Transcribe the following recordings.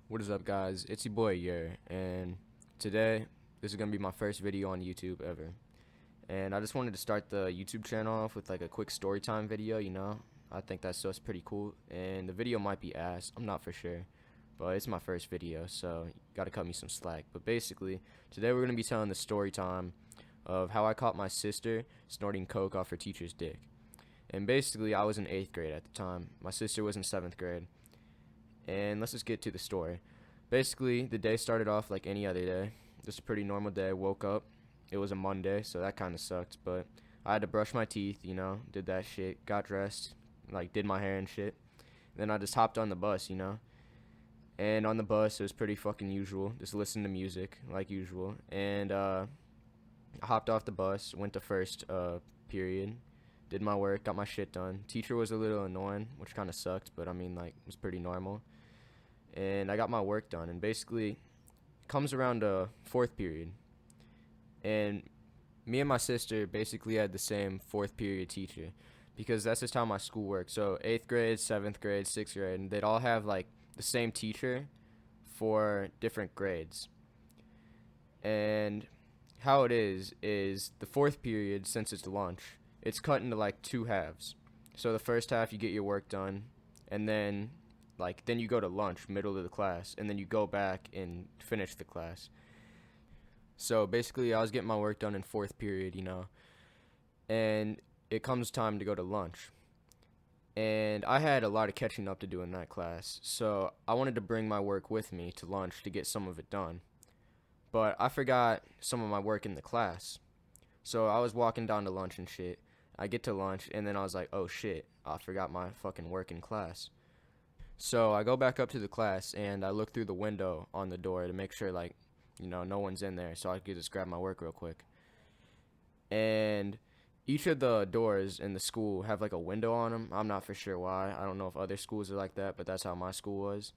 What is up, guys? It's your boy Yer, and today this is gonna be my first video on YouTube ever. And I just wanted to start the YouTube channel off with like a quick story time video. I think that's just pretty cool. And the video might be ass, I'm not for sure, but it's my first video, so you gotta cut me some slack. But basically, today we're gonna be telling the story time of how I caught my sister snorting coke off her teacher's dick. And basically, I was in 8th grade at the time. My sister was in 7th grade. And let's just get to the story. Basically, the day started off like any other day. Just a pretty normal day. I woke up. It was a Monday, so that kind of sucked. But I had to brush my teeth, did that shit. Got dressed, like did my hair and shit. Then I just hopped on the bus. And on the bus, it was pretty fucking usual. Just listen to music, like usual. And I hopped off the bus, went to first period. Did my work, got my shit done. Teacher was a little annoying, which kind of sucked, but I mean, like, it was pretty normal. And I got my work done, and basically it comes around fourth period, and me and my sister basically had the same fourth period teacher, because that's just how my school works. So 8th grade, 7th grade, 6th grade, and they'd all have like the same teacher for different grades. And how it is the fourth period, since it's lunch, it's cut into like two halves. So the first half you get your work done, and then then you go to lunch, middle of the class, and then you go back and finish the class. So basically, I was getting my work done in fourth period, and it comes time to go to lunch. And I had a lot of catching up to do in that class, so I wanted to bring my work with me to lunch to get some of it done. But I forgot some of my work in the class. So I was walking down to lunch and shit. I get to lunch, and then I was like, oh shit, I forgot my fucking work in class. So I go back up to the class, and I look through the window on the door to make sure, no one's in there, so I could just grab my work real quick. And each of the doors in the school have like a window on them. I'm not for sure why. I don't know if other schools are like that, but that's how my school was.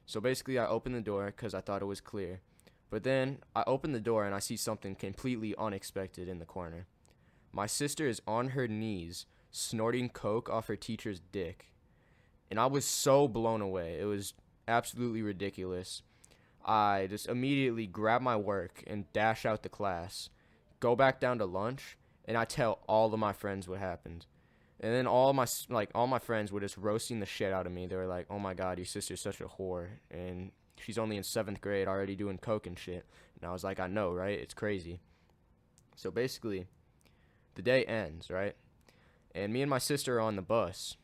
So basically, I opened the door because I thought it was clear. But then I open the door, and I see something completely unexpected in the corner. My sister is on her knees, snorting coke off her teacher's dick. And I was so blown away. It was absolutely ridiculous. I just immediately grab my work and dash out the class, go back down to lunch, and I tell all of my friends what happened. And then all my friends were just roasting the shit out of me. They were like, "Oh my god, your sister's such a whore, and she's only in 7th grade already doing coke and shit." And I was like, "I know, right? It's crazy." So basically, the day ends, right? And me and my sister are on the bus.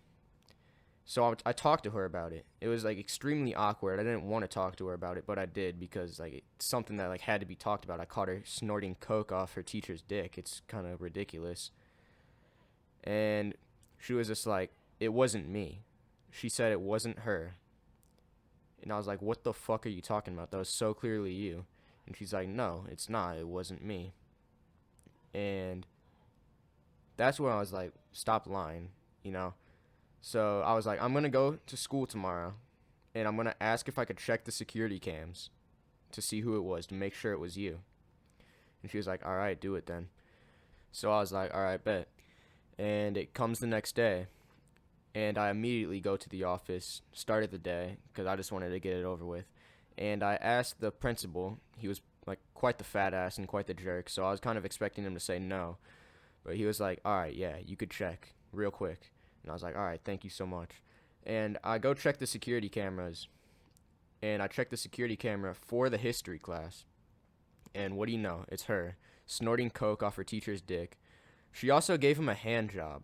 So I talked to her about it. It was like extremely awkward. I didn't want to talk to her about it, but I did because it's something that had to be talked about. I caught her snorting coke off her teacher's dick. It's kind of ridiculous. And she was just like, "It wasn't me." She said it wasn't her. And I was like, "What the fuck are you talking about? That was so clearly you." And she's like, "No, it's not. It wasn't me." And that's when I was like, "Stop lying. So I was like, "I'm going to go to school tomorrow, and I'm going to ask if I could check the security cams to see who it was, to make sure it was you." And she was like, "All right, do it then." So I was like, "All right, bet." And it comes the next day, and I immediately go to the office, started the day, because I just wanted to get it over with. And I asked the principal. He was like quite the fat ass and quite the jerk, so I was kind of expecting him to say no. But he was like, "All right, yeah, you could check real quick." And I was like, "All right, thank you so much." And I go check the security cameras. And I check the security camera for the history class. And what do you know? It's her, snorting coke off her teacher's dick. She also gave him a hand job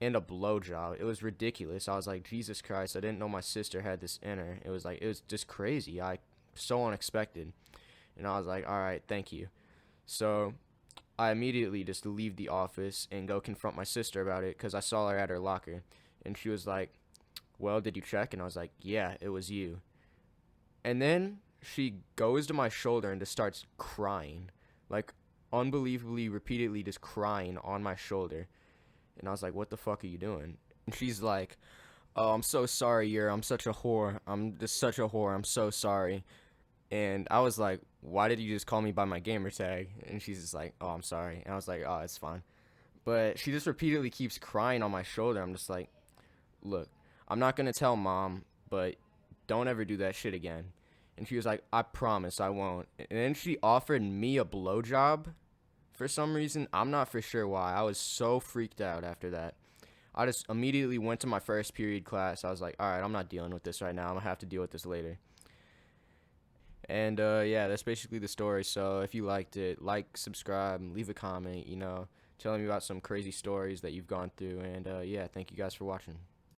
and a blow job. It was ridiculous. I was like, Jesus Christ, I didn't know my sister had this in her. It was just crazy. So unexpected. And I was like, "All right, thank you." So I immediately just leave the office and go confront my sister about it because I saw her at her locker. And she was like, "Well, did you check?" And I was like, "Yeah, it was you." And then she goes to my shoulder and just starts crying. Like, unbelievably, repeatedly just crying on my shoulder. And I was like, "What the fuck are you doing?" And she's like, "Oh, I'm so sorry, I'm such a whore. I'm just such a whore. I'm so sorry." And I was like, "Why did you just call me by my gamer tag?" And she's just like, "Oh, I'm sorry." And I was like, "Oh, it's fine." But she just repeatedly keeps crying on my shoulder. I'm just like, "Look, I'm not going to tell mom, but don't ever do that shit again. And she was like, I promise I won't. And then she offered me a blowjob for some reason. I'm not for sure why. I was so freaked out after that. I just immediately went to my first period class. I was like, all right, I'm not dealing with this right now. I'm going to have to deal with this later. And yeah, that's basically the story. So if you liked it, like, subscribe, and leave a comment, telling me about some crazy stories that you've gone through. And yeah, thank you guys for watching.